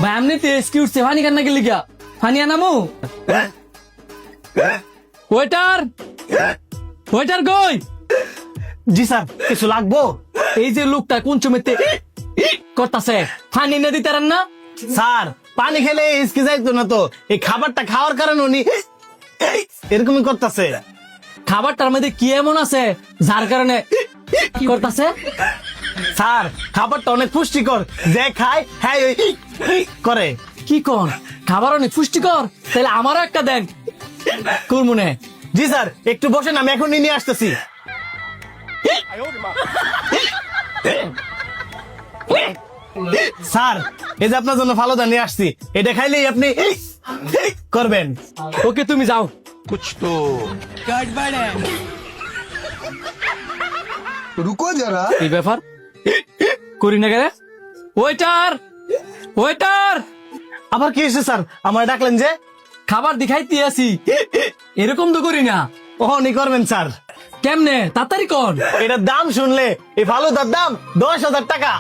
ভাই আপনি তো এসকি উঠছে ফানি কান্না গেলি গা ফানি আনামু ওয়েটার ওয়েটার কই জি স্যার, কিছু লাগবো? এই যে লোকটা কোন চমেতে করতাছে ফানি না দিতারেন না স্যার, পানি খেলে ইসকি যাইতো না তো, এই খাবারটা খাওয়ার কারণে উনি এরকমই করতেছে। খাবারটার মধ্যে কি এমন আছে যার কারণে কি করতাছে? স্যার, খাবারটা অনেক পুষ্টিকর, যে খায় হ্যাঁ ওই করে। কি কর খাবার অনেক পুষ্টিকর, তাহলে আমারও একটা দেন কুরমুনে। জি স্যার, একটু বসেন, আমি এখনই নিয়ে আসতেছি। স্যার, এই যে আপনার জন্য ফালুদা নিয়ে আসছি, এটা খাইলেই আপনি করবেন। ওকে তুমি যাও। कुछ तो रुको जरा। এই ব্যাপার করি না গেলে। ওয়েটার ওয়েটার আবার কি হয়েছে স্যার, আমার ডাকলেন যে? খাবার দেখাইতে আসি, এরকম তো করি না। ওহনি করবেন স্যার। কেমনে তাড়াতাড়ি কর। এটার দাম শুনলে এই ফালুদার দাম 10,000 টাকা।